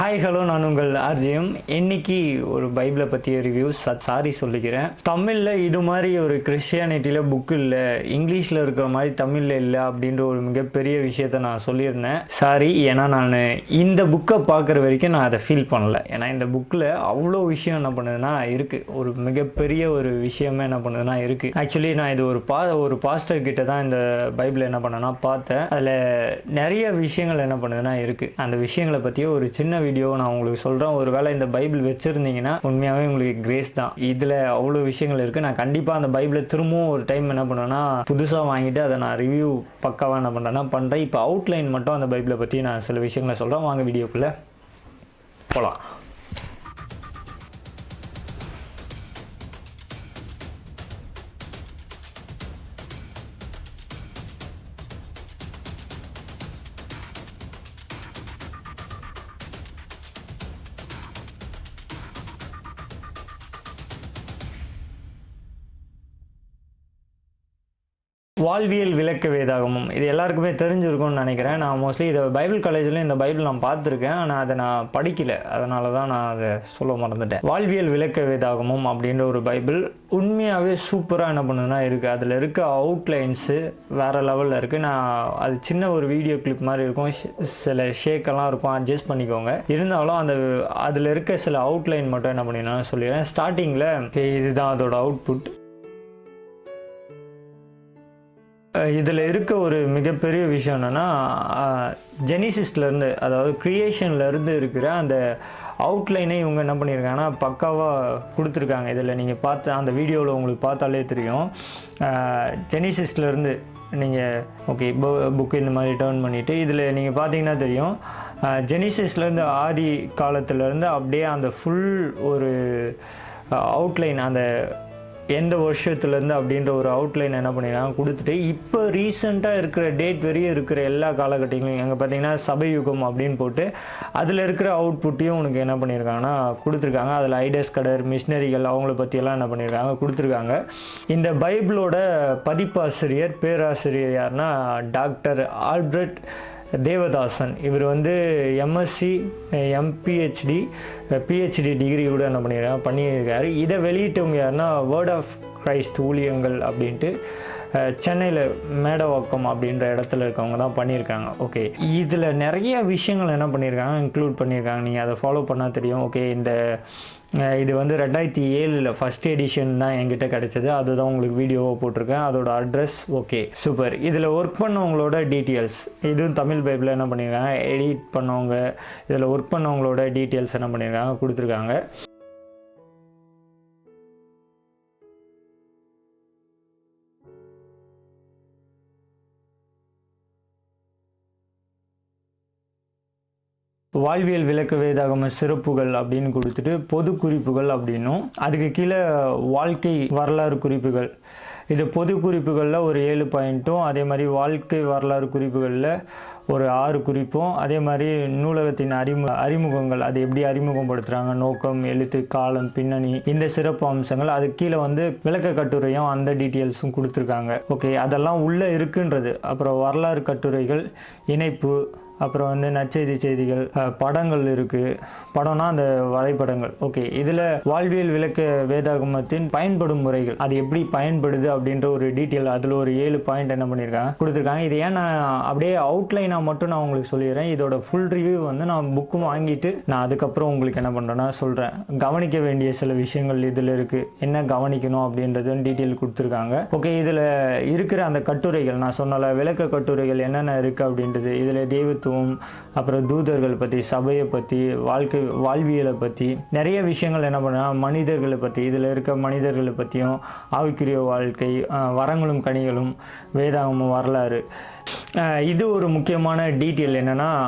Hi hello, நான் உங்கள் RGM. இன்னைக்கு ஒரு பைபிளை பற்றிய ரிவ்யூஸ் சாரி சொல்லிக்கிறேன். தமிழில் இது மாதிரி ஒரு கிறிஸ்டியானிட்டியில் புக்கு இல்லை, இங்கிலீஷில் இருக்கிற மாதிரி தமிழில் இல்லை அப்படின்ற ஒரு மிகப்பெரிய விஷயத்த நான் சொல்லியிருந்தேன். சாரி, ஏன்னா நான் இந்த புக்கை பார்க்குற வரைக்கும் நான் அதை ஃபீல் பண்ணலை. ஏன்னா இந்த புக்கில் அவ்வளோ விஷயம் என்ன பண்ணுதுன்னா இருக்குது, ஒரு மிகப்பெரிய ஒரு விஷயமே என்ன பண்ணுதுன்னா இருக்குது. ஆக்சுவலி நான் இது ஒரு பாஸ்டர் கிட்ட தான் இந்த பைபிளை என்ன பண்ணேன்னா பார்த்தேன். அதில் நிறைய விஷயங்கள் என்ன பண்ணுதுன்னா இருக்குது. அந்த விஷயங்களை பற்றி ஒரு சின்ன வீடியோ நான் உங்களுக்கு சொல்கிறேன். ஒரு வேளை இந்த பைபிள் வச்சுருந்தீங்கன்னா உண்மையாகவே உங்களுக்கு கிரேஸ் தான். இதில் அவ்வளோ விஷயங்கள் இருக்குது. நான் கண்டிப்பாக அந்த பைபிளை திரும்பவும் ஒரு டைம் என்ன பண்ணுவேன்னா புதுசாக வாங்கிட்டு அதை நான் ரிவ்யூ பக்காவாக என்ன பண்ணுறேன்னா பண்ணுறேன். இப்போ அவுட்லைன் மட்டும் அந்த பைபிளை பற்றி நான் சில விஷயங்களை சொல்கிறேன். வாங்க வீடியோக்குள்ளே போகலாம். வாழ்வியல் விளக்க வேதாகமம், இது எல்லாருக்குமே தெரிஞ்சிருக்கும்னு நினைக்கிறேன். நான் மோஸ்ட்லி இதை பைபிள் காலேஜில் இந்த பைபிள் நான் பார்த்துருக்கேன், ஆனால் அதை நான் படிக்கலை. அதனால தான் நான் அதை சொல்ல மறந்துட்டேன். வாழ்வியல் விளக்க வேதாகமம் அப்படின்ற ஒரு பைபிள் உண்மையாகவே சூப்பராக என்ன பண்ணுதுன்னா இருக்குது. அதில் இருக்க அவுட்லைன்ஸு வேறு லெவலில் இருக்குது. நான் அது சின்ன ஒரு வீடியோ கிளிப் மாதிரி இருக்கும், சில ஷேக்கெல்லாம் இருக்கும், அட்ஜஸ்ட் பண்ணிக்கோங்க. இருந்தாலும் அதில் இருக்க சில அவுட்லைன் மட்டும் என்ன பண்ணிடலாம் சொல்லிடுறேன். ஸ்டார்டிங்கில் இதுதான் அதோட அவுட்புட். இதில் இருக்க ஒரு மிகப்பெரிய விஷயம் என்னென்னா, ஜெனிசிஸ்லேருந்து, அதாவது க்ரியேஷன்லேருந்து இருக்கிற அந்த அவுட்லைனை இவங்க என்ன பண்ணியிருக்காங்கன்னா பக்காவாக கொடுத்துருக்காங்க. இதில் நீங்கள் பார்த்து அந்த வீடியோவில் உங்களுக்கு பார்த்தாலே தெரியும். ஜெனிசிஸ்லேருந்து நீங்கள் ஓகே புக்கு இந்த மாதிரி டர்ன் பண்ணிவிட்டு இதில் நீங்கள் பார்த்தீங்கன்னா தெரியும். ஜெனிசிஸ்லேருந்து ஆதி காலத்துலேருந்து அப்படியே அந்த ஃபுல் ஒரு அவுட்லைன், அந்த எந்த வருஷத்துலேருந்து அப்படின்ற ஒரு அவுட்லைன் என்ன பண்ணிடுறாங்க கொடுத்துட்டு, இப்போ ரீசெண்டாக இருக்கிற டேட் வரையும் இருக்கிற எல்லா காலகட்டங்களையும் எங்கே பார்த்தீங்கன்னா சபையுகம் அப்படின்னு போட்டு அதில் இருக்கிற அவுட்புட்டையும் உனக்கு என்ன பண்ணியிருக்காங்கன்னா கொடுத்துருக்காங்க. அதில் ஐடஸ் கடர் மிஷினரிகள் அவங்கள பற்றியெல்லாம் என்ன பண்ணியிருக்காங்க கொடுத்துருக்காங்க. இந்த பைபிளோட பதிப்பாசிரியர் பேராசிரியர் யாருன்னா டாக்டர் ஆல்பர்ட் தேவதாசன். இவர் எம்எஸ்சி எம்பிஹெச்டி பிஹெச்டி டிகிரி கூட என்ன பண்ணியிருக்காரு. இதை வெளியிட்டவங்க யாருன்னா வேர்ட் ஆஃப் கிரைஸ்ட் ஊழியங்கள் அப்படின்ட்டு சென்னையில் மேடவாக்கம் அப்படின்ற இடத்துல இருக்கவங்க தான் பண்ணியிருக்காங்க. ஓகே, இதில் நிறைய விஷயங்கள் என்ன பண்ணியிருக்காங்க இன்க்ளூட் பண்ணியிருக்காங்க. நீங்கள் அதை ஃபாலோ பண்ணால் தெரியும். ஓகே, இது 2007 ஃபஸ்ட் எடிஷன் தான் என்கிட்ட கிடச்சிது. அதுதான் உங்களுக்கு வீடியோவாக போட்டிருக்கேன். அதோட அட்ரஸ் ஓகே சூப்பர். இதில் ஒர்க் பண்ணவங்களோட டீட்டெயில்ஸ், இதுவும் தமிழ் பைபிளில் என்ன பண்ணியிருக்காங்க, எடிட் பண்ணவங்க, இதில் ஒர்க் பண்ணவங்களோட டீட்டெயில்ஸ் என்ன பண்ணியிருக்காங்க கொடுத்துருக்காங்க. வாழ்வியல் விளக்க வேதாகம சிறப்புகள் அப்படின்னு கொடுத்துட்டு பொது குறிப்புகள் அப்படின்னும், அதுக்கு கீழே வாழ்க்கை வரலாறு குறிப்புகள். இது பொது குறிப்புகளில் ஒரு 7 பாயிண்ட்டும், அதே மாதிரி வாழ்க்கை வரலாறு குறிப்புகளில் ஒரு 6 குறிப்பும், அதே மாதிரி நூலகத்தின் அறிமுகங்கள், அது எப்படி அறிமுகப்படுத்துகிறாங்க, நோக்கம், எழுத்து, காலம், பின்னணி, இந்த சிறப்பு அம்சங்கள். அது கீழே விளக்க கட்டுரையும் அந்த டீட்டெயில்ஸும் கொடுத்துருக்காங்க. ஓகே, அதெல்லாம் உள்ளே இருக்குன்றது. அப்புறம் வரலாறு கட்டுரைகள், இணைப்பு, அப்புறம் நற்செய்தி செய்திகள், படங்கள் இருக்குது. படம்னா அந்த வரைபடங்கள். ஓகே, இதில் வாழ்வியல் விளக்க வேதாகமத்தின் பயன்படும் முறைகள், அது எப்படி பயன்படுது அப்படின்ற ஒரு டீட்டெயில், அதில் ஒரு 7 பாயிண்ட் என்ன பண்ணியிருக்காங்க கொடுத்துருக்காங்க. இது ஏன் நான் அப்படியே அவுட்லைனாக மட்டும் நான் உங்களுக்கு சொல்லிடுறேன். இதோட ஃபுல் ரிவ்யூ நான் புக்கும் வாங்கிட்டு நான் அதுக்கப்புறம் உங்களுக்கு என்ன பண்ணுறேன்னா சொல்கிறேன். கவனிக்க வேண்டிய சில விஷயங்கள் இதில் இருக்குது, என்ன கவனிக்கணும் அப்படின்றது டீட்டெயில் கொடுத்துருக்காங்க. ஓகே, இதில் இருக்கிற அந்த கட்டுரைகள் நான் சொன்னால விளக்க கட்டுரைகள் என்னென்ன இருக்குது அப்படின்றது, இதில் தெய்வத்துவம், அப்புறம் தூதர்கள் பற்றி, சபையை பற்றி, வாழ்வியலை பற்றி நிறைய விஷயங்கள் என்ன பண்ணா, மனிதர்களை பற்றி, இதில் இருக்க மனிதர்களை பற்றியும், ஆவிக்குரிய வாழ்க்கை, வரங்களும் கனிகளும், வேதாகமம் வரலாறு. இது ஒரு முக்கியமான டீட்டெயில்.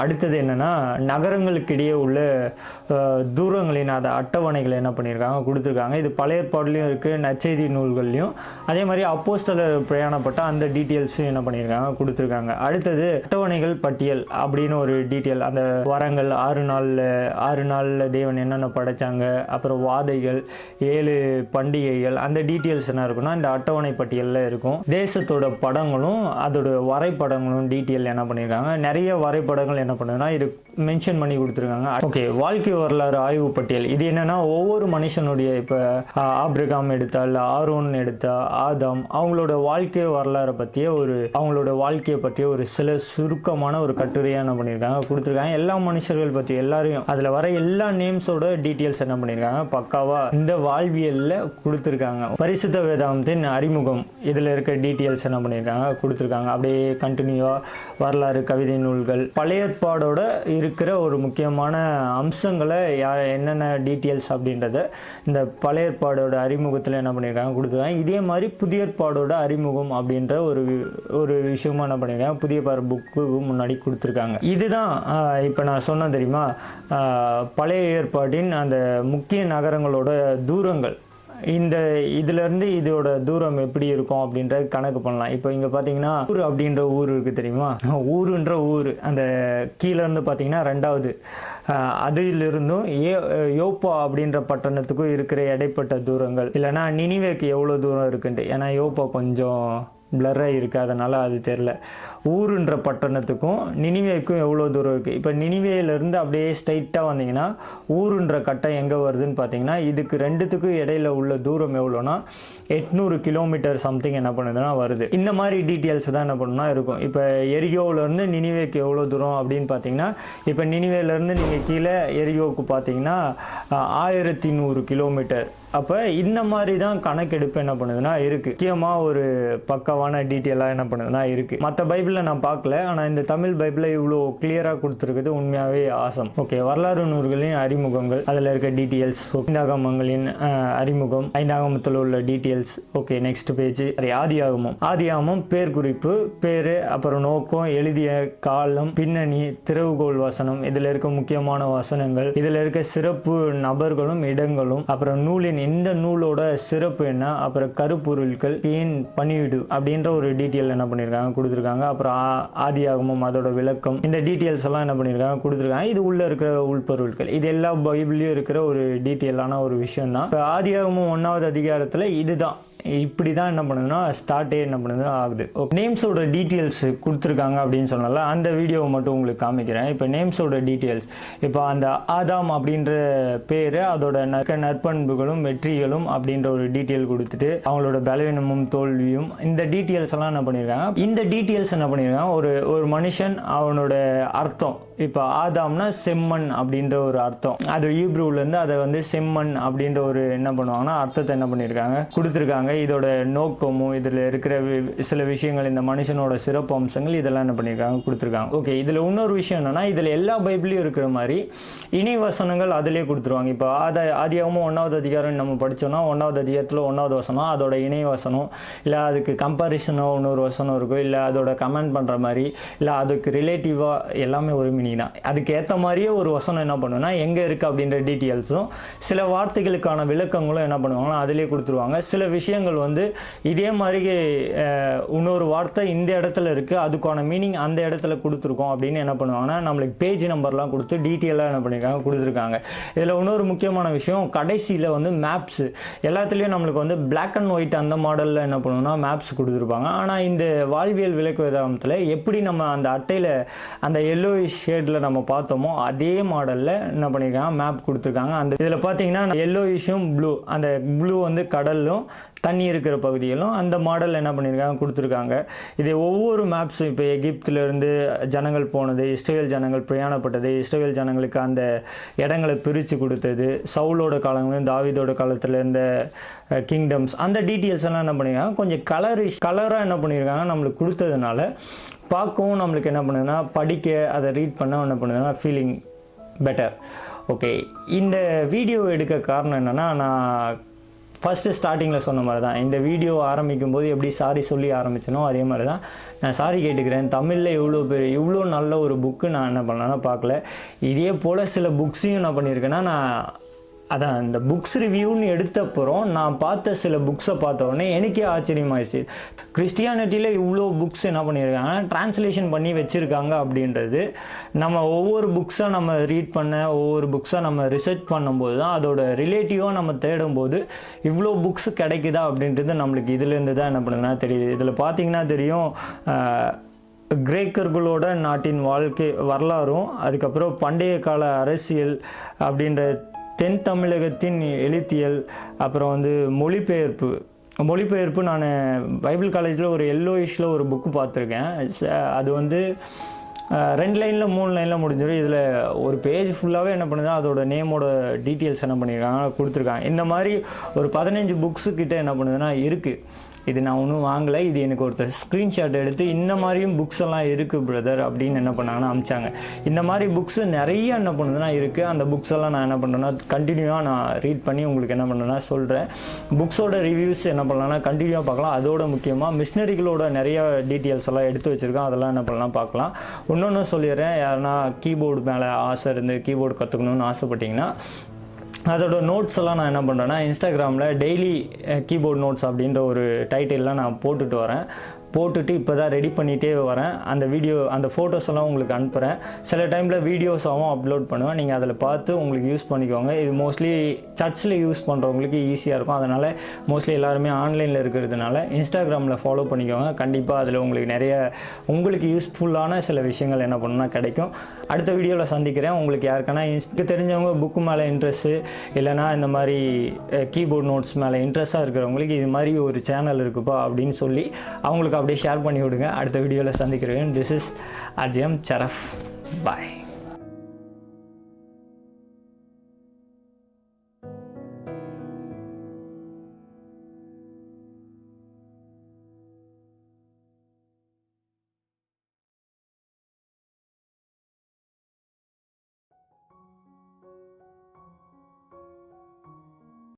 அடுத்தது என்னென்னா நகரங்களுக்கு இடையே உள்ள தூரங்களின் அதை அட்டவணைகளை என்ன பண்ணியிருக்காங்க கொடுத்துருக்காங்க. இது பழைய ஏற்பாடுலையும் இருக்குது, நற்செய்தி நூல்கள்லையும், அதே மாதிரி அப்போஸ்தலர் பிரயாணப்பட்ட அந்த டீட்டெயில்ஸும் என்ன பண்ணியிருக்காங்க கொடுத்துருக்காங்க. அடுத்தது அட்டவணைகள் பட்டியல் அப்படின்னு ஒரு டீட்டெயில், அந்த வரங்கள் 6 நாளில் தேவன் என்னென்ன படைத்தாங்க, அப்புறம் வாதைகள், 7 பண்டிகைகள், அந்த டீட்டெயில்ஸ் என்ன இருக்குன்னா இந்த அட்டவணை பட்டியலில் இருக்கும். தேசத்தோட படங்களும் அதோட வரைபடம் வரைபடங்களும் டீட்டெயில் என்ன பண்ணியிருக்காங்க, நிறைய வரைபடங்கள் என்ன பண்ணுதுன்னா இது மென்ஷன் பண்ணி கொடுத்துருக்காங்க. ஓகே, வாழ்க்கை வரலாறு ஆய்வு பட்டியல். இது என்னன்னா ஒவ்வொரு மனுஷனுடைய இப்போ ஆப்ரகாம் எடுத்தா இல்லை ஆரோன் எடுத்தா ஆதாம் அவங்களோட வாழ்க்கை வரலாறை பற்றிய அவங்களோட வாழ்க்கையை பற்றிய ஒரு சில சுருக்கமான ஒரு கட்டுரையாக என்ன பண்ணியிருக்காங்க கொடுத்துருக்காங்க. எல்லா மனுஷர்கள் பற்றி எல்லாரையும் அதில் வர எல்லா நேம்ஸோட டீட்டெயில்ஸ் என்ன பண்ணியிருக்காங்க பக்காவாக இந்த வாழ்வியலில் கொடுத்துருக்காங்க. பரிசுத்த வேதாகமத்தின் அறிமுகம் இதில் இருக்க டீட்டெயில்ஸ் என்ன பண்ணியிருக்காங்க கொடுத்துருக்காங்க. அப்படியே கண்டினியூவாக வரலாறு, கவிதை நூல்கள், பழைய ஏற்பாடோட இருக்கிற ஒரு முக்கியமான அம்சங்களை என்னென்ன டீட்டெயில்ஸ் அப்படின்றத இந்த பழைய ஏற்பாடோட அறிமுகத்தில் என்ன பண்ணியிருக்காங்க கொடுத்துருக்காங்க. இதே மாதிரி புதிய ஏற்பாடோட அறிமுகம் அப்படின்ற ஒரு விஷயமா என்ன பண்ணியிருக்காங்க புதிய ஏற்பாடு புக்கு முன்னாடி கொடுத்துருக்காங்க. இதுதான் இப்போ நான் சொன்னேன் தெரியுமா, பழைய ஏற்பாட்டின் அந்த முக்கிய நகரங்களோட தூரங்கள். இதிலேருந்து இதோட தூரம் எப்படி இருக்கும் அப்படின்ற கணக்கு பண்ணலாம். இப்போ இங்கே பார்த்தீங்கன்னா ஊர் அப்படின்ற ஊர் இருக்குது தெரியுமா, ஊருன்ற ஊர் அந்த கீழேருந்து பார்த்தீங்கன்னா 2வது அதிலிருந்தும் யோப்பா அப்படின்ற பட்டணத்துக்கும் இருக்கிற இடைப்பட்ட தூரங்கள், இல்லைனா நினிவேக்கு எவ்வளோ தூரம் இருக்குன்ட்டு. ஏன்னா யோப்பா கொஞ்சம் பிளராக இருக்குது அதனால் அது தெரில. ஊருன்ற பட்டணத்துக்கும் நினிவேக்கும் எவ்வளோ தூரம் இருக்குது. இப்போ நினிவேலேருந்து அப்படியே ஸ்ட்ரைட்டாக வந்தீங்கன்னா ஊருன்ற கட்டம் எங்கே வருதுன்னு பார்த்தீங்கன்னா இதுக்கு ரெண்டுத்துக்கும் இடையில உள்ள தூரம் எவ்வளோனா 800 கிலோமீட்டர் சம்திங் என்ன பண்ணுதுன்னா வருது. இந்த மாதிரி டீட்டெயில்ஸ் தான் என்ன பண்ணுன்னா இருக்கும். இப்போ எரிகோவிலேருந்து நினிவேக்கு எவ்வளோ தூரம் அப்படின்னு பார்த்தீங்கன்னா இப்போ நினிவேலேருந்து நீங்கள் கீழே எரிகோவுக்கு பார்த்தீங்கன்னா 1100 கிலோமீட்டர். அப்போ இந்த மாதிரி தான் கணக்கெடுப்பு என்ன பண்ணுதுன்னா இருக்குது. முக்கியமாக ஒரு பக்காவான டீட்டெயிலாக என்ன பண்ணுதுன்னா இருக்குது. மற்ற பைபிளில் நான் பார்க்கல, ஆனால் இந்த தமிழ் பைபிளில் இவ்வளோ கிளியராக கொடுத்துருக்குது உண்மையாகவே ஆசம். ஓகே, வரலாறு நூல்களின் அறிமுகங்கள், அதில் இருக்க டீட்டெயில்ஸ், ஐந்தாகமங்களின் அறிமுகம், ஐந்தாகமத்தில் உள்ள டீட்டெயில்ஸ். ஓகே, நெக்ஸ்ட் பேஜ் ஆதியாகமம் பேர் குறிப்பு, பேர், அப்புறம் நோக்கம், எழுதிய காலம், பின்னணி, திறவுகோல் வசனம், இதில் இருக்க முக்கியமான வசனங்கள், இதில் இருக்க சிறப்பு நபர்களும் இடங்களும், அப்புறம் நூலின் இந்த நூலோட சிறப்பு என்ன, அப்புறம் கருப்பொருட்கள், ஏன் பணிவிடு அப்படின்ற ஒரு டீட்டெயில் என்ன பண்ணியிருக்காங்க கொடுத்துருக்காங்க. அப்புறம் ஆதியாகமம் அதோட விளக்கம், இந்த டீட்டெயில்ஸ் எல்லாம் என்ன பண்ணியிருக்காங்க கொடுத்துருக்காங்க. இது உள்ள இருக்கிற உள்பொருட்கள், இது எல்லா பைபிள்லையும் இருக்கிற ஒரு டீட்டெயிலான ஒரு விஷயம் தான். இப்போ ஆதியாகமம் 1வது அதிகாரத்தில் இதுதான் இப்படி தான் என்ன பண்ணுதுன்னா ஸ்டார்ட்டே என்ன பண்ணுது ஆகுது. ஓகே, நேம்ஸோட டீட்டெயில்ஸ் கொடுத்துருக்காங்க அப்படின்னு சொன்னால அந்த வீடியோவை மட்டும் உங்களுக்கு காமிக்கிறேன். இப்போ நேம்ஸோட டீட்டெயில்ஸ், இப்போ அந்த ஆதாம் அப்படின்ற பேர், அதோட நற்பண்புகளும் வெற்றிகளும் அப்படின்ற ஒரு டீட்டெயில் கொடுத்துட்டு அவங்களோட பலவீனமும் தோல்வியும் இந்த டீட்டெயில்ஸ் எல்லாம் என்ன பண்ணியிருக்காங்க. இந்த டீட்டெயில்ஸ் என்ன பண்ணியிருக்காங்க, ஒரு மனுஷன் அவனோட அர்த்தம். இப்போ ஆதாம்னா செம்மண் அப்படின்ற ஒரு அர்த்தம், அது ஈப்ரூலேருந்து அதை வந்து செம்மண் அப்படின்ற ஒரு என்ன பண்ணுவாங்கன்னா அர்த்தத்தை என்ன பண்ணியிருக்காங்க கொடுத்துருக்காங்க. இதோட நோக்கமும் இதில் இருக்கிற சில விஷயங்கள், இந்த மனுஷனோட சிறப்பு அம்சங்கள் இதெல்லாம் என்ன பண்ணியிருக்காங்க கொடுத்துருக்காங்க. ஓகே, இதில் இன்னொரு விஷயம் என்னன்னா இதில் எல்லா பைபிளையும் இருக்கிற மாதிரி இணை வசனங்கள் அதிலே கொடுத்துருவாங்க. இப்போ ஆதியாகமம் 1வது அதிகாரம் நம்ம படித்தோம்னா 1வது அதிகாரத்தில் 1வது வசனம் அதோட இணை வசனம், இல்லை அதுக்கு கம்பாரிசனோ இன்னொரு வசனம் இருக்கும், இல்லை அதோட கமெண்ட் பண்ணுற மாதிரி, இல்லை அதுக்கு ரிலேட்டிவாக எல்லாமே ஒரு மீனிங் தான். அதுக்கு ஏற்ற மாதிரியே ஒரு வசனம் என்ன பண்ணுன்னா எங்கே இருக்குது அப்படின்ற டீட்டெயில்ஸும் சில வார்த்தைகளுக்கான விளக்கங்களும் என்ன பண்ணுவாங்கன்னா அதிலே கொடுத்துருவாங்க. சில விஷயங்கள் வந்து இதே மாதிரி இன்னொரு வார்த்தை இந்த இடத்துல இருக்குது, அதுக்கான மீனிங் அந்த இடத்துல கொடுத்துருக்கோம் அப்படின்னு என்ன பண்ணுவாங்கன்னா நம்மளுக்கு பேஜ் நம்பர்லாம் கொடுத்து டீட்டெயிலாக என்ன பண்ணியிருக்காங்க கொடுத்துருக்காங்க. இதில் இன்னொரு முக்கியமான விஷயம், கடைசியில் வந்து மேப்ஸ் எல்லாத்துலேயும் நம்மளுக்கு வந்து பிளாக் அண்ட் ஒயிட் அந்த மாடலில் என்ன பண்ணுவோம்னா மேப்ஸ் கொடுத்துருப்பாங்க. ஆனால் இந்த வாழ்வியல் விளக்க வேதாகமத்தில் எப்படி நம்ம அந்த அட்டையில் அந்த எல்லோ ஷேடில் நம்ம பார்த்தோமோ அதே மாடலில் என்ன பண்ணியிருக்காங்க மேப் கொடுத்துருக்காங்க. அந்த இதில் பார்த்தீங்கன்னா எல்லோ இஷ்யூம் ப்ளூ, அந்த ப்ளூ வந்து கடலும் தண்ணி இருக்கிற பகுதிகளும் அந்த மாடல் என்ன பண்ணியிருக்காங்க கொடுத்துருக்காங்க. இது ஒவ்வொரு மேப்ஸும் இப்போ எகிப்திலிருந்து ஜனங்கள் போனது, இஸ்ரேல் ஜனங்கள் பிரயாணப்பட்டது, இஸ்ரேல் ஜனங்களுக்கு அந்த இடங்களை பிரித்து கொடுத்தது, சவுலோட காலங்களும் தாவீதோட காலத்தில் இருந்த கிங்டம்ஸ், அந்த டீட்டெயில்ஸ் எல்லாம் என்ன பண்ணியிருக்காங்க கொஞ்சம் கலராக என்ன பண்ணியிருக்காங்க நம்மளுக்கு கொடுத்ததுனால பார்க்கவும் நம்மளுக்கு என்ன பண்ணுதுன்னா படிக்க அதை ரீட் பண்ண என்ன பண்ணுதுன்னா ஃபீலிங் பெட்டர். ஓகே, இந்த வீடியோ எடுக்க காரணம் என்னென்னா நான் ஃபஸ்ட்டு ஸ்டார்டிங்கில் சொன்ன மாதிரி தான் இந்த வீடியோ ஆரம்பிக்கும் போது எப்படி சாரி சொல்லி ஆரம்பிச்சனோ அதே மாதிரி தான் நான் சாரி கேட்டுக்கிறேன். தமிழில் இவ்வளோ நல்ல ஒரு புக்கு நான் என்ன பண்ணேன்னா பார்க்கல. இதே போல் சில புக்ஸையும் என்ன பண்ணியிருக்கேன்னா நான் அதான் இந்த புக்ஸ் ரிவ்யூன்னு எடுத்தப்புறம் நான் பார்த்த சில புக்ஸை பார்த்த உடனே எனக்கே ஆச்சரியமாகிடுச்சு. கிறிஸ்டியானிட்டியில் இவ்வளோ புக்ஸ் என்ன பண்ணியிருக்காங்க டிரான்ஸ்லேஷன் பண்ணி வச்சுருக்காங்க அப்படின்றது நம்ம ஒவ்வொரு புக்ஸாக நம்ம ரீட் பண்ண ஒவ்வொரு புக்ஸாக நம்ம ரிசர்ச் பண்ணும்போது தான் அதோட ரிலேட்டிவாக நம்ம தேடும்போது இவ்வளோ புக்ஸ் கிடைக்குதா அப்படின்றது நம்மளுக்கு இதுலேருந்து தான் என்ன பண்ணுதுன்னா தெரியுது. இதில் பார்த்தீங்கன்னா தெரியும் கிரேக்கர்களோட நாட்டின் வாழ்க்கை வரலாறும், அதுக்கப்புறம் பண்டைய கால அரசியல் அப்படின்ற தென் தமிழகத்தின் எழுத்தியல், அப்புறம் வந்து மொழிபெயர்ப்பு நான் பைபிள் காலேஜில் ஒரு எல்லோயிஷில் ஒரு புக்கு பார்த்துருக்கேன். அது வந்து 2 லைனில் 3 லைனில் முடிஞ்சிடும். இதில் ஒரு பேஜ் ஃபுல்லாகவே என்ன பண்ணுதுன்னா அதோட நேமோட டீட்டெயில்ஸ் என்ன பண்ணியிருக்காங்க கொடுத்துருக்காங்க. இந்த மாதிரி ஒரு 15 புக்ஸு கிட்ட என்ன பண்ணுதுன்னா இருக்குது. இது நான் ஒன்றும் வாங்கலை, இது எனக்கு ஒருத்தர் ஸ்க்ரீன்ஷாட் எடுத்து இந்த மாதிரியும் புக்ஸ் எல்லாம் இருக்குது பிரதர் அப்படின்னு என்ன பண்ணாங்கன்னா அமிச்சாங்க. இந்த மாதிரி புக்ஸு நிறைய என்ன பண்ணுதுன்னா இருக்குது. அந்த புக்ஸ் எல்லாம் நான் என்ன பண்ணுறேன்னா கண்டினியூவாக நான் ரீட் பண்ணி உங்களுக்கு என்ன பண்ணுறேன்னா சொல்கிறேன். புக்ஸோட ரிவ்யூஸ் என்ன பண்ணலாம்னா கண்டினியூவாக பார்க்கலாம். அதோட முக்கியமாக மிஷினரிகளோட நிறைய டீட்டெயில்ஸ் எல்லாம் எடுத்து வச்சுருக்கேன். அதெல்லாம் என்ன பண்ணலாம் பார்க்கலாம். இன்னொன்று சொல்லிடுறேன், யாருன்னா கீபோர்டு மேலே ஆசை இருந்து கீபோர்டு கற்றுக்கணுன்னு ஆசைப்பட்டிங்கன்னா அதோட நோட்ஸ் எல்லாம் நான் என்ன பண்ணுறேன்னா இன்ஸ்டாகிராமில் டெய்லி கீபோர்ட் நோட்ஸ் அப்படின்ற ஒரு டைட்டில்லாம் நான் போட்டுட்டு இப்போ தான் ரெடி பண்ணிகிட்டே வரேன். அந்த ஃபோட்டோஸ் எல்லாம் உங்களுக்கு அனுப்புகிறேன். சில டைமில் வீடியோஸாகவும் அப்லோட் பண்ணுவேன். நீங்கள் அதில் பார்த்து உங்களுக்கு யூஸ் பண்ணிக்கோங்க. இது மோஸ்ட்லி சர்ச்சில் யூஸ் பண்ணுறவங்களுக்கு ஈஸியாக இருக்கும். அதனால் மோஸ்ட்லி எல்லாருமே ஆன்லைனில் இருக்கிறதுனால இன்ஸ்டாகிராமில் ஃபாலோ பண்ணிக்கோங்க. கண்டிப்பாக அதில் உங்களுக்கு யூஸ்ஃபுல்லான சில விஷயங்கள் என்ன பண்ணுன்னா கிடைக்கும். அடுத்த வீடியோவில் சந்திக்கிறேன். உங்களுக்கு யாருக்கான தெரிஞ்சவங்க புக்கு மேலே இன்ட்ரெஸ்ட்டு இல்லைனா இந்த மாதிரி கீபோர்ட் நோட்ஸ் மேலே இன்ட்ரெஸ்ட்டாக இருக்கிறவங்களுக்கு இது மாதிரி ஒரு சேனல் இருக்குப்பா அப்படின்னு சொல்லி அவங்களுக்கு அப்படியே ஷேர் பண்ணி விடுங்க. அடுத்த வீடியோவில் சந்திக்கிறேன். This is RJM Shroff. Bye.